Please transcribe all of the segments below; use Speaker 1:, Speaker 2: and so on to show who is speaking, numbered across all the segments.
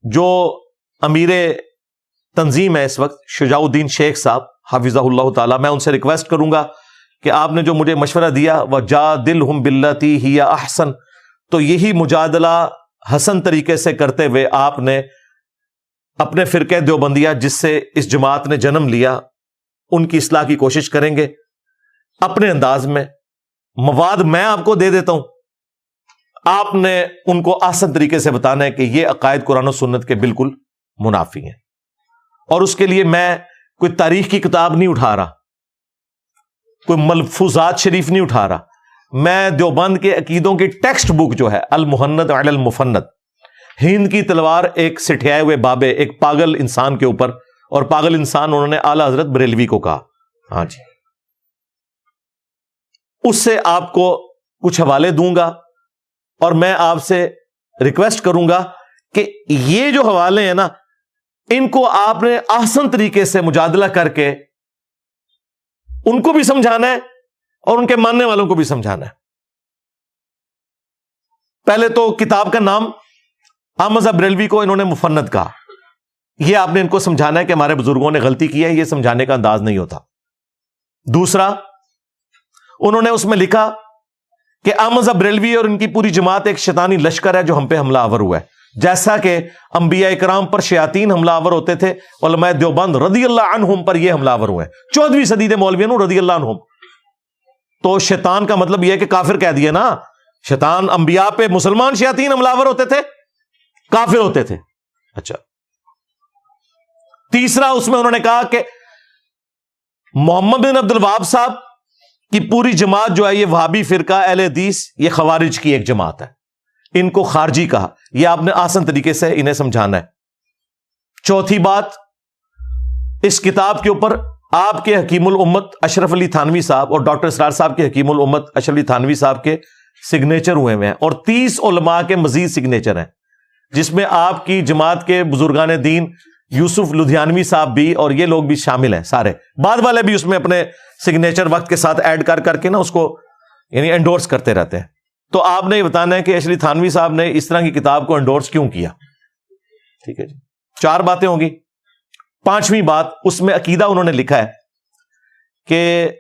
Speaker 1: جو امیر تنظیم ہے اس وقت شجاع الدین شیخ صاحب حافظہ اللہ تعالی، میں ان سے ریکویسٹ کروں گا کہ آپ نے جو مجھے مشورہ دیا وَجَادِلْهُمْ بِالَّتِي هِيَ أَحْسَنُ، تو یہی مجادلہ حسن طریقے سے کرتے ہوئے آپ نے اپنے فرقہ دیوبندیہ جس سے اس جماعت نے جنم لیا ان کی اصلاح کی کوشش کریں گے اپنے انداز میں. مواد میں آپ کو دے دیتا ہوں، آپ نے ان کو آسان طریقے سے بتانا ہے کہ یہ عقائد قرآن و سنت کے بالکل منافی ہیں. اور اس کے لیے میں کوئی تاریخ کی کتاب نہیں اٹھا رہا، کوئی ملفوظات شریف نہیں اٹھا رہا، میں دیوبند کے عقیدوں کی ٹیکسٹ بک جو ہے المحند علی المفند، ہند کی تلوار ایک سٹھیائے ہوئے بابے ایک پاگل انسان کے اوپر، اور پاگل انسان انہوں نے اعلی حضرت بریلوی کو کہا. ہاں جی، اس سے آپ کو کچھ حوالے دوں گا اور میں آپ سے ریکویسٹ کروں گا کہ یہ جو حوالے ہیں نا ان کو آپ نے آسان طریقے سے مجادلہ کر کے ان کو بھی سمجھانا ہے اور ان کے ماننے والوں کو بھی سمجھانا ہے. پہلے تو کتاب کا نام احمد بریلوی کو انہوں نے مفند کہا، یہ آپ نے ان کو سمجھانا ہے کہ ہمارے بزرگوں نے غلطی کی ہے، یہ سمجھانے کا انداز نہیں ہوتا. دوسرا، انہوں نے اس میں لکھا کہ احمد بریلوی اور ان کی پوری جماعت ایک شیطانی لشکر ہے جو ہم پہ حملہ آور ہوا ہے، جیسا کہ انبیاء کرام پر شیاطین حملہ آور ہوتے تھے، علماء دیوبند رضی اللہ عنہم پر یہ حملہ آور ہوئے ہیں. 14ویں صدی کے مولویوں رضی اللہ عنہم. تو شیطان کا مطلب یہ ہے کہ کافر کہہ دیا نا، شیطان انبیاء پہ مسلمان شیاطین حملہ آور ہوتے تھے، کافر ہوتے تھے. اچھا، تیسرا اس میں انہوں نے کہا کہ محمد بن عبد الوہاب صاحب کی پوری جماعت جو ہے یہ وہابی فرقہ اہل حدیث یہ خوارج کی ایک جماعت ہے، ان کو خارجی کہا. یہ آپ نے آسان طریقے سے انہیں سمجھانا ہے. چوتھی بات، اس کتاب کے اوپر آپ کے حکیم الامت اشرف علی تھانوی صاحب اور ڈاکٹر اسرار صاحب کے حکیم الامت اشرف علی تھانوی صاحب کے سگنیچر ہوئے ہیں، اور 30 علماء کے مزید سگنیچر ہیں، جس میں آپ کی جماعت کے بزرگان دین یوسف لدھیانوی صاحب بھی اور یہ لوگ بھی شامل ہیں. سارے بعد والے بھی اس میں اپنے سگنیچر وقت کے ساتھ ایڈ کر کے نا اس کو یعنی انڈورس کرتے رہتے ہیں. تو آپ نے یہ بتانا ہے کہ اشرف تھانوی صاحب نے اس طرح کی کتاب کو انڈورس کیوں کیا. ٹھیک ہے جی، 4 باتیں ہوں گی. 5ویں بات، اس میں عقیدہ انہوں نے لکھا ہے کہ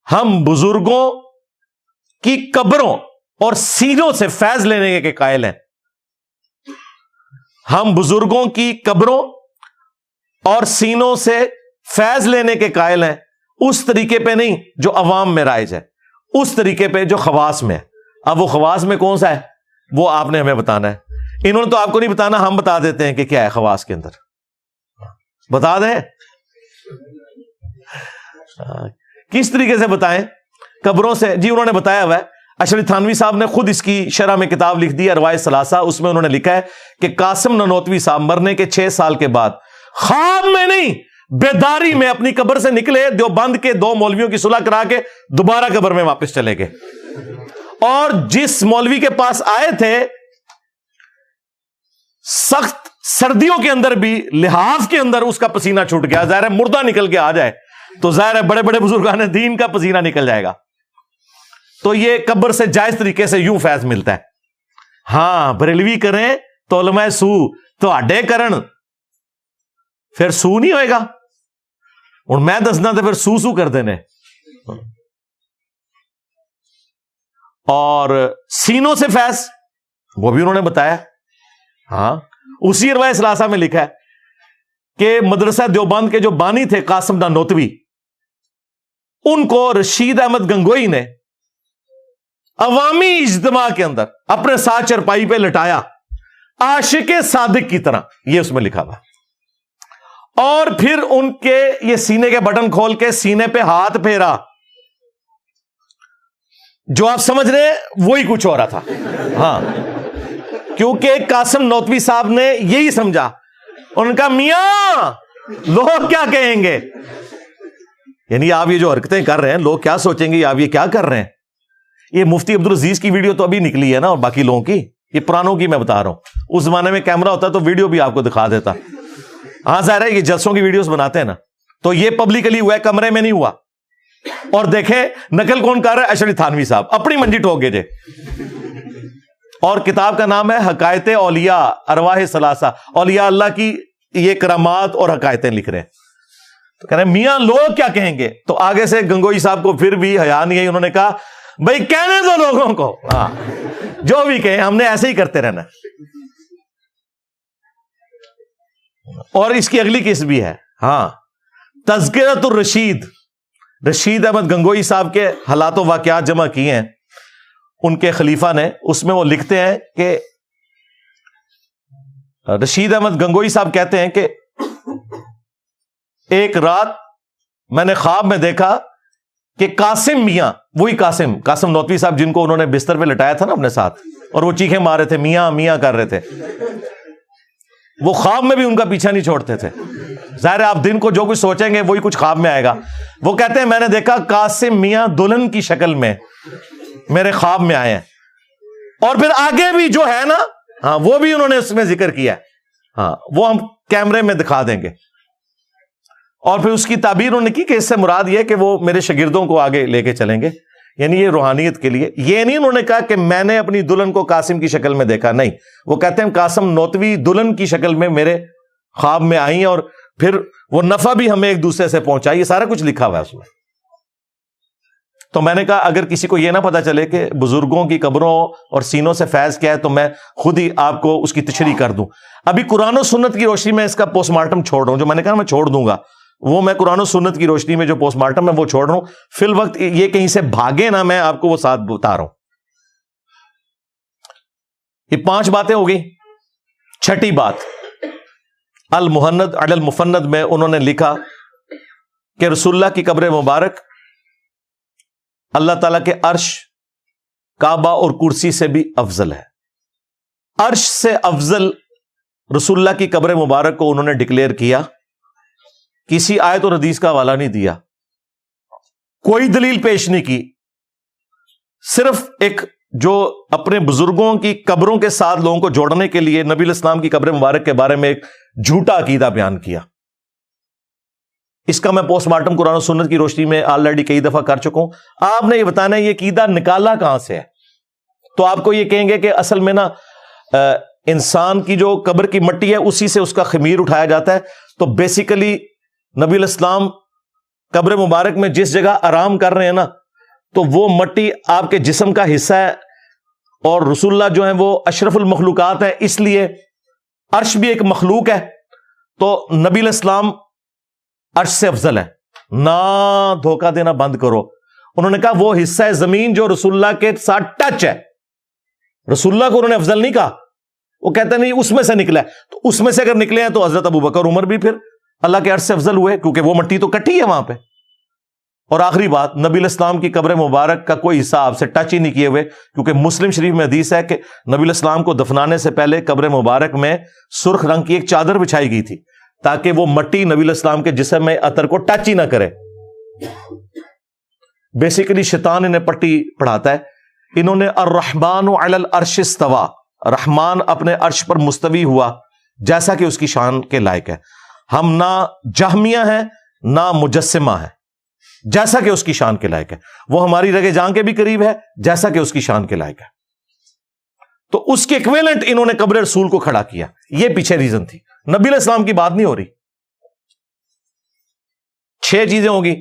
Speaker 1: ہم بزرگوں کی قبروں اور سینوں سے فیض لینے کے قائل ہیں. ہم بزرگوں کی قبروں اور سینوں سے فیض لینے کے قائل ہیں، اس طریقے پہ نہیں جو عوام میں رائج ہے، اس طریقے پہ جو خواص میں ہے. اب وہ خواص میں کون سا ہے وہ آپ نے ہمیں بتانا ہے. انہوں نے تو آپ کو نہیں بتانا، ہم بتا دیتے ہیں کہ کیا ہے خواص کے اندر. بتا دیں کس طریقے سے بتائیں؟ قبروں سے جی انہوں نے بتایا ہوا ہے. اشرف تھانوی صاحب نے خود اس کی شرح میں کتاب لکھ دی ہے روایت ثلاثہ. اس میں انہوں نے لکھا ہے کہ قاسم نانوتوی صاحب مرنے کے 6 سال کے بعد خواب میں نہیں بیداری میں اپنی قبر سے نکلے، دیوبند کے 2 مولویوں کی صلح کرا کے دوبارہ قبر میں واپس چلے گئے. اور جس مولوی کے پاس آئے تھے سخت سردیوں کے اندر بھی لحاف کے اندر اس کا پسینہ چھوٹ گیا. ظاہر ہے مردہ نکل کے آ جائے تو ظاہر ہے بڑے بڑے بزرگان دین کا پسینہ نکل جائے گا. تو یہ قبر سے جائز طریقے سے یوں فیض ملتا ہے. ہاں بریلوی کریں تو علماء سو تو اڈے کرن پھر سو نہیں ہوئے گا. اور میں دسنا تو پھر سو کر دینے. اور سینوں سے فیض وہ بھی انہوں نے بتایا. ہاں اسی روایت ثلاثہ میں لکھا ہے کہ مدرسہ دیوبند کے جو بانی تھے قاسم نانوتوی، ان کو رشید احمد گنگوئی نے عوامی اجتماع کے اندر اپنے ساتھ چرپائی پہ لٹایا عاشق صادق کی طرح، یہ اس میں لکھا ہوا. اور پھر ان کے یہ سینے کے بٹن کھول کے سینے پہ ہاتھ پھیرا. جو آپ سمجھ رہے ہیں وہی کچھ ہو رہا تھا. ہاں کیونکہ قاسم نانوتوی صاحب نے یہی سمجھا. ان کا میاں لوگ کیا کہیں گے، یعنی آپ یہ جو حرکتیں کر رہے ہیں لوگ کیا سوچیں گے، آپ یہ کیا کر رہے ہیں. یہ مفتی عبدالعزیز کی ویڈیو تو ابھی نکلی ہے نا، اور باقی لوگوں کی، یہ پرانوں کی میں بتا رہا ہوں. اس زمانے میں کیمرہ ہوتا تو ویڈیو بھی آپ کو دکھا دیتا. ہاں ظاہر ہے یہ جلسوں کی ویڈیوز بناتے ہیں نا، تو یہ پبلکلی ہوا ہے، کمرے میں نہیں ہوا. اور دیکھیں نقل کون کر رہا ہے؟ اشرف تھانوی صاحب اپنی منجی ٹھوک گئے. اور کتاب کا نام ہے حقائق اولیاء ارواح ثلاثہ، اولیاء اللہ کی یہ کرامات اور حقائقیں لکھ رہے ہیں. تو کہہ رہے ہیں میاں لوگ کیا کہیں گے. تو آگے سے گنگوئی صاحب کو پھر بھی حیا نہیں ہے، انہوں نے کہا بھائی کہنے دو لوگوں کو، ہاں جو بھی کہیں، ہم نے ایسے ہی کرتے رہنا. اور اس کی اگلی قسم بھی ہے، ہاں، تذکرۃ الرشید. رشید احمد گنگوئی صاحب کے حالات و واقعات جمع کیے ہیں ان کے خلیفہ نے. اس میں وہ لکھتے ہیں کہ رشید احمد گنگوئی صاحب کہتے ہیں کہ ایک رات میں نے خواب میں دیکھا کہ قاسم میاں، وہی قاسم نوتوی صاحب جن کو انہوں نے بستر پہ لٹایا تھا نا اپنے ساتھ، اور وہ چیخیں مار رہے تھے، میاں میاں کر رہے تھے، وہ خواب میں بھی ان کا پیچھا نہیں چھوڑتے تھے. ظاہر ہے آپ دن کو جو کچھ سوچیں گے وہی کچھ خواب میں آئے گا. وہ کہتے ہیں میں نے دیکھا قاسم میاں دلہن کی شکل میں میرے خواب میں آئے ہیں. اور پھر آگے بھی جو ہے نا، ہاں وہ بھی انہوں نے اس میں ذکر کیا ہے، ہاں وہ ہم کیمرے میں دکھا دیں گے. اور پھر اس کی تعبیر انہوں نے کی کہ اس سے مراد یہ کہ وہ میرے شاگردوں کو آگے لے کے چلیں گے، یعنی یہ روحانیت کے لیے. یہ نہیں انہوں نے کہا کہ میں نے اپنی دلہن کو قاسم کی شکل میں دیکھا، نہیں، وہ کہتے ہیں قاسم نوتوی دلہن کی شکل میں میرے خواب میں آئی اور پھر وہ نفع بھی ہمیں ایک دوسرے سے پہنچا. یہ سارا کچھ لکھا ہوا ہے اس میں. تو میں نے کہا اگر کسی کو یہ نہ پتا چلے کہ بزرگوں کی قبروں اور سینوں سے فیض کیا ہے تو میں خود ہی آپ کو اس کی تشریح کر دوں. ابھی قرآن و سنت کی روشنی میں اس کا پوسٹ مارٹم چھوڑ رہا ہوں، جو میں نے کہا میں چھوڑ دوں گا، وہ میں قرآن و سنت کی روشنی میں جو پوسٹ مارٹم ہے وہ چھوڑ رہا ہوں. فی الوقت یہ کہیں سے بھاگے نہ، میں آپ کو وہ ساتھ بتا رہا ہوں. یہ 5 باتیں ہو گئی. چھٹی بات، المہند علی المفند میں انہوں نے لکھا کہ رسول اللہ کی قبر مبارک اللہ تعالیٰ کے عرش، کعبہ اور کرسی سے بھی افضل ہے. عرش سے افضل رسول اللہ کی قبر مبارک کو انہوں نے ڈکلیئر کیا. کسی آیت اور حدیث کا حوالہ نہیں دیا، کوئی دلیل پیش نہیں کی، صرف ایک جو اپنے بزرگوں کی قبروں کے ساتھ لوگوں کو جوڑنے کے لیے نبی علیہ السلام کی قبر مبارک کے بارے میں ایک جھوٹا عقیدہ بیان کیا. اس کا میں پوسٹ مارٹم قرآن و سنت کی روشنی میں آلریڈی کئی دفعہ کر چکا ہوں. آپ نے یہ بتانا ہے یہ عقیدہ نکالا کہاں سے ہے. تو آپ کو یہ کہیں گے کہ اصل میں نا انسان کی جو قبر کی مٹی ہے اسی سے اس کا خمیر اٹھایا جاتا ہے. تو بیسیکلی نبی علیہ السلام قبر مبارک میں جس جگہ آرام کر رہے ہیں نا، تو وہ مٹی آپ کے جسم کا حصہ ہے، اور رسول اللہ جو ہیں وہ اشرف المخلوقات ہیں، اس لیے عرش بھی ایک مخلوق ہے، تو نبی علیہ السلام عرش سے افضل ہے. نہ دھوکہ دینا بند کرو. انہوں نے کہا وہ حصہ ہے زمین جو رسول اللہ کے ساتھ ٹچ ہے. رسول اللہ کو انہوں نے افضل نہیں کہا، وہ کہتے نہیں اس میں سے نکلا ہے. تو اس میں سے اگر نکلے ہیں تو حضرت ابوبکر عمر بھی پھر اللہ کے عرش سے افضل ہوئے، کیونکہ وہ مٹی تو کٹی ہے وہاں پہ. اور آخری بات، نبی علیہ السلام کی قبر مبارک کا کوئی حصہ آپ سے ٹچ ہی نہیں کیے ہوئے، کیونکہ مسلم شریف میں حدیث ہے کہ نبی علیہ السلام کو دفنانے سے پہلے قبر مبارک میں سرخ رنگ کی ایک چادر بچھائی گئی تھی تاکہ وہ مٹی نبی علیہ السلام کے جسم میں عطر کو ٹچ ہی نہ کرے. بیسیکلی شیطان انہیں پٹی پڑھاتا ہے. انہوں نے الرحمن علی العرش استوى، رحمان اپنے عرش پر مستوی ہوا جیسا کہ اس کی شان کے لائق ہے. ہم نہ جہمیہ ہیں نہ مجسمہ ہیں، جیسا کہ اس کی شان کے لائق ہے. وہ ہماری رگے جان کے بھی قریب ہے جیسا کہ اس کی شان کے لائق ہے. تو اس کے ایکویلنٹ انہوں نے قبر رسول کو کھڑا کیا. یہ پیچھے ریزن تھی، نبی علیہ السلام کی بات نہیں ہو رہی. 6 چیزیں ہوگی.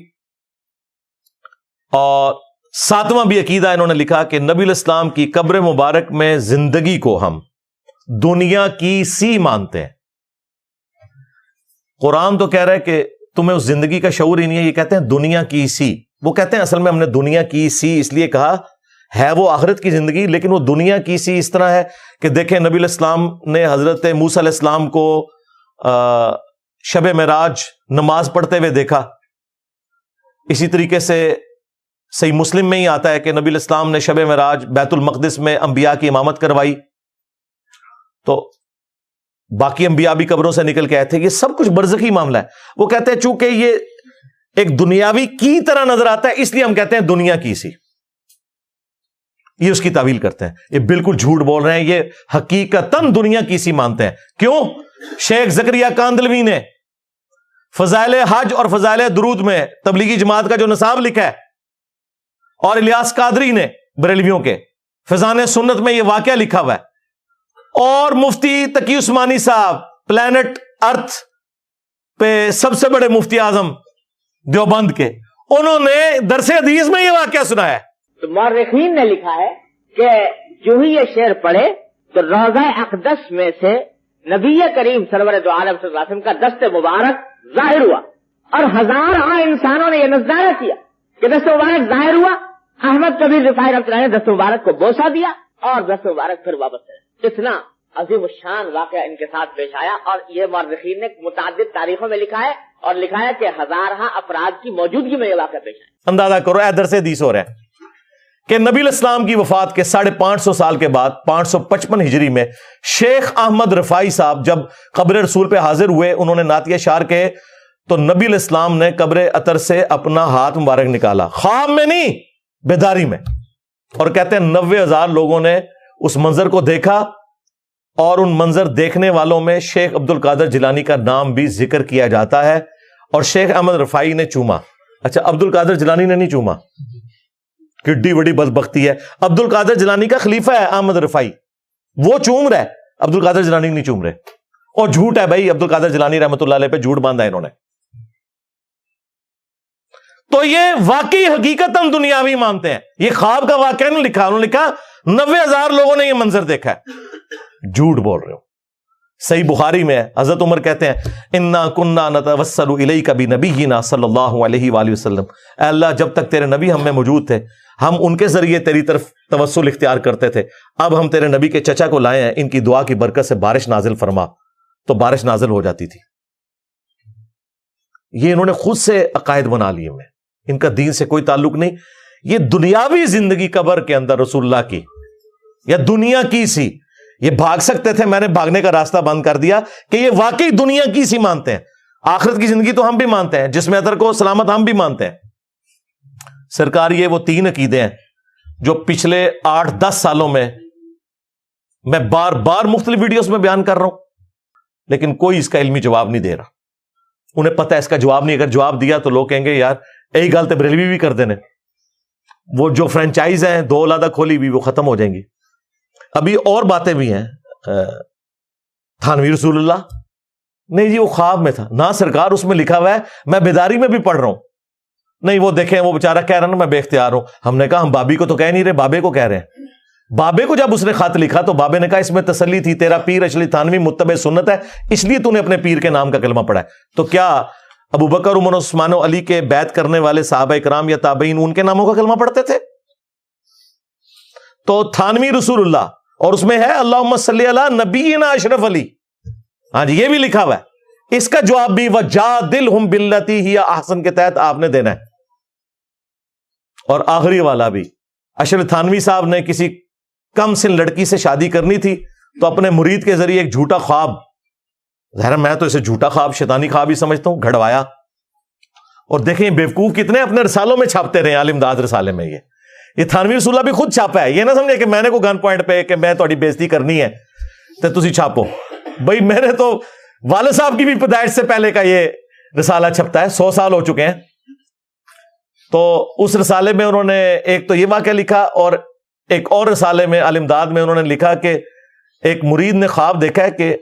Speaker 1: اور 7واں بھی عقیدہ انہوں نے لکھا کہ نبی علیہ السلام کی قبر مبارک میں زندگی کو ہم دنیا کی سی مانتے ہیں. قرآن تو کہہ رہا ہے کہ تمہیں اس زندگی کا شعور ہی نہیں ہے، یہ کہتے ہیں دنیا کی سی. وہ کہتے ہیں اصل میں ہم نے دنیا کی سی اس لیے کہا ہے وہ آخرت کی زندگی، لیکن وہ دنیا کی سی اس طرح ہے کہ دیکھیں نبی علیہ السلام نے حضرت موسیٰ علیہ السلام کو شب معراج نماز پڑھتے ہوئے دیکھا. اسی طریقے سے صحیح مسلم میں ہی آتا ہے کہ نبی علیہ السلام نے شب معراج بیت المقدس میں انبیاء کی امامت کروائی. تو باقی انبیاء بھی قبروں سے نکل کے آئے تھے. یہ سب کچھ برزخی معاملہ ہے. وہ کہتے ہیں چونکہ یہ ایک دنیاوی کی طرح نظر آتا ہے اس لیے ہم کہتے ہیں دنیا کی سی. یہ اس کی تعویل کرتے ہیں. یہ بالکل جھوٹ بول رہے ہیں، یہ حقیقتاً دنیا کی سی مانتے ہیں. کیوں؟ شیخ زکریہ کاندلوی نے فضائل حج اور فضائل درود میں تبلیغی جماعت کا جو نصاب لکھا ہے، اور الیاس قادری نے بریلویوں کے فیضان سنت میں یہ واقعہ لکھا ہوا ہے. اور مفتی تقی عثمانی صاحب پلانٹ ارتھ پہ سب سے بڑے مفتی اعظم دیوبند کے، انہوں نے درس حدیث میں یہ واقعہ سنایا ہے.
Speaker 2: تو مورخین نے لکھا ہے کہ جو ہی یہ شعر پڑھے تو روضہ اقدس میں سے نبی کریم سرور دو عالم صلی اللہ علیہ وسلم کا دست مبارک ظاہر ہوا، اور ہزاروں انسانوں نے یہ نظارہ کیا کہ دست مبارک ظاہر ہوا. احمد کبیر رفاعی رحمۃ اللہ نے دست مبارک کو بوسہ دیا اور دست مبارک پھر واپس کرے. اتنا عظیم الشان واقعہ ان کے ساتھ پیش آیا، اور یہ مورخین نے متعدد تاریخوں میں لکھا ہے، اور لکھا ہے کہ ہزارہ افراد کی موجودگی میں یہ واقعہ پیش آیا.
Speaker 1: اندازہ کرو اے درس حدیث ہو رہا ہے کہ نبی الاسلام کی وفات کے 550 سال کے بعد 555 ہجری میں شیخ احمد رفاعی صاحب جب قبر رسول پہ حاضر ہوئے، انہوں نے نعت اشعار کہے تو نبی الاسلام نے قبر اطہر سے اپنا ہاتھ مبارک نکالا، خواب میں نہیں بیداری میں، اور کہتے ہیں 90,000 لوگوں نے اس منظر کو دیکھا، اور ان منظر دیکھنے والوں میں شیخ عبد القادر جیلانی کا نام بھی ذکر کیا جاتا ہے، اور شیخ احمد رفاعی نے چوما. اچھا، عبد القادر جیلانی نے نہیں چوما، کڈی بڑی بدبختی ہے. عبد القادر جیلانی کا خلیفہ ہے احمد رفاعی، وہ چوم رہا ہے، عبد القادر جیلانی نہیں چوم رہے. اور جھوٹ ہے بھائی، عبد القادر جیلانی رحمۃ اللہ علیہ پہ جھوٹ باندھا ہے انہوں نے. تو یہ واقعی حقیقتاً دنیاوی مانتے ہیں، یہ خواب کا واقعہ نہیں لکھا، انہوں نے لکھا 90,000 لوگوں نے یہ منظر دیکھا ہے. جھوٹ بول رہے ہو. صحیح بخاری میں ہے، حضرت عمر کہتے ہیں انا کننا نتوسل الیک بنبینا صلی اللہ علیہ وآلہ وسلم، اے اللہ جب تک تیرے نبی ہم میں موجود تھے ہم ان کے ذریعے تیری طرف توسل اختیار کرتے تھے، اب ہم تیرے نبی کے چچا کو لائے ہیں، ان کی دعا کی برکت سے بارش نازل فرما، تو بارش نازل ہو جاتی تھی. یہ انہوں نے خود سے عقائد بنا لیے میں، ان کا دین سے کوئی تعلق نہیں. یہ دنیاوی زندگی قبر کے اندر رسول اللہ کی یا دنیا کی سی، یہ بھاگ سکتے تھے، میں نے بھاگنے کا راستہ بند کر دیا کہ یہ واقعی دنیا کی سی مانتے ہیں. آخرت کی زندگی تو ہم بھی مانتے ہیں، جسم اطہر کو سلامت ہم بھی مانتے ہیں. سرکار یہ وہ 3 عقیدے ہیں جو پچھلے 8-10 سالوں میں بار بار مختلف ویڈیوز میں بیان کر رہا ہوں، لیکن کوئی اس کا علمی جواب نہیں دے رہا. انہیں پتہ ہے اس کا جواب نہیں، اگر جواب دیا تو لوگ کہیں گے یار یہی گل تو بریلوی بھی کر دینے. وہ جو فرینچائز ہیں 2 علیحدہ کھولی ہوئی وہ ختم ہو جائیں گی. ابھی اور باتیں بھی ہیں. تھانوی رسول اللہ نہیں جی وہ خواب میں تھا، نہ سرکار اس میں لکھا ہوا ہے، میں بیداری میں بھی پڑھ رہا ہوں. نہیں وہ دیکھیں وہ بیچارہ کہہ رہا نا میں بے اختیار ہوں. ہم نے کہا ہم بابی کو تو کہہ نہیں رہے، بابے کو کہہ رہے ہیں. بابے کو جب اس نے خط لکھا تو بابے نے کہا اس میں تسلی تھی، تیرا پیر اشلی تھانوی متبع سنت ہے، اس لیے تو نے اپنے پیر کے نام کا کلمہ پڑھا ہے. تو کیا ابو بکر عمر عثمان و علی کے بیعت کرنے والے صحابہ کرام یا تابعین ان کے ناموں کا کلمہ پڑھتے تھے؟ تو تھانوی رسول اللہ، اور اس میں ہے اللہم صلی علی نبینا اشرف علی. ہاں جی یہ بھی لکھا ہوا ہے. اس کا جواب بھی وجادلہم باللتی ہی احسن کے تحت آپ نے دینا ہے. اور آخری والا بھی، اشرف تھانوی صاحب نے کسی کم سن لڑکی سے شادی کرنی تھی تو اپنے مرید کے ذریعے ایک جھوٹا خواب، ظاہر میں تو اسے جھوٹا خواب شیطانی خواب ہی سمجھتا ہوں، گھڑوایا. اور دیکھیں بیوقوف کتنے اپنے رسالوں میں چھاپتے رہے، عالم داد رسالے میں یہ تھانوی رسول اللہ بھی خود چھاپا ہے. یہ نہ سمجھے کہ میں نے کو گن پوائنٹ پہ کہ میں تھوڑی بےزتی کرنی ہے تو تسی چھاپو. بھائی میں نے تو والد صاحب کی بھی پیدائش سے پہلے کا یہ رسالہ چھپتا ہے، 100 سال ہو چکے ہیں. تو اس رسالے میں انہوں نے ایک تو یہ واقعہ لکھا، اور ایک اور رسالے میں عالم داد میں انہوں نے لکھا کہ ایک مرید نے خواب دیکھا ہے کہ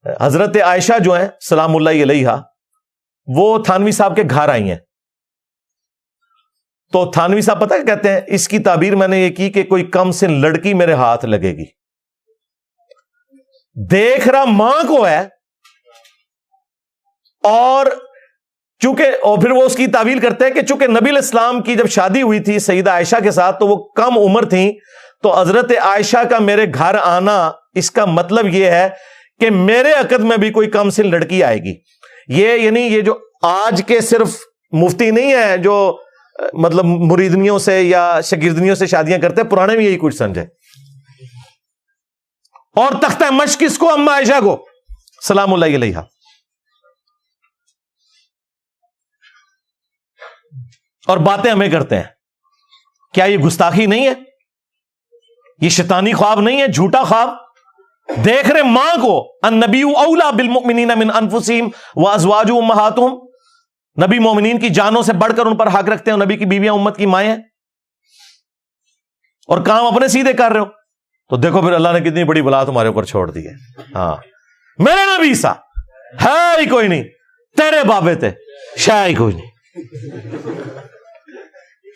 Speaker 1: حضرت عائشہ جو ہیں سلام اللہ علیہا وہ تھانوی صاحب کے گھر آئی ہیں. تو تھانوی صاحب پتہ کیا کہتے ہیں، اس کی تعبیر میں نے یہ کی کہ کوئی کم سن لڑکی میرے ہاتھ لگے گی. دیکھ رہا ماں کو ہے، اور پھر وہ اس کی تعویل کرتے ہیں کہ چونکہ نبی علیہ السلام کی جب شادی ہوئی تھی سیدہ عائشہ کے ساتھ تو وہ کم عمر تھیں، تو حضرت عائشہ کا میرے گھر آنا اس کا مطلب یہ ہے کہ میرے عقد میں بھی کوئی کم سن لڑکی آئے گی. یہ یعنی یہ جو آج کے صرف مفتی نہیں ہے جو مطلب مریدنیوں سے یا شاگردنیوں سے شادیاں کرتے ہیں، پرانے بھی یہی کچھ سمجھے. اور تختہ مشق کس کو؟ اما عائشہ کو سلام اللہ علیہا. اور باتیں ہمیں کرتے ہیں. کیا یہ گستاخی نہیں ہے؟ یہ شیطانی خواب نہیں ہے، جھوٹا خواب؟ دیکھ رہے ماں کو، النبی اولا بالمؤمنین من انفسہم وازواجہ امہاتہم، نبی مومنین کی جانوں سے بڑھ کر ان پر حق رکھتے ہیں، نبی کی بیویاں امت کی مائیں ہیں. اور کام اپنے سیدھے کر رہے ہو، تو دیکھو پھر اللہ نے کتنی بڑی بلا تمہارے اوپر چھوڑ دی ہے. ہاں میرے نبی عیسیٰ ہے ہی کوئی نہیں، تیرے بابے تھے شے ہی کوئی نہیں.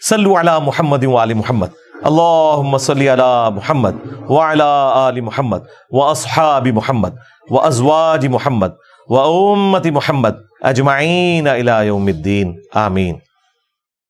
Speaker 1: صلو علی محمد وآل محمد، اللہم صلی علی محمد وعلی آل محمد واصحاب محمد وازواج محمد وامت محمد اجمعین الی یوم الدین، آمین.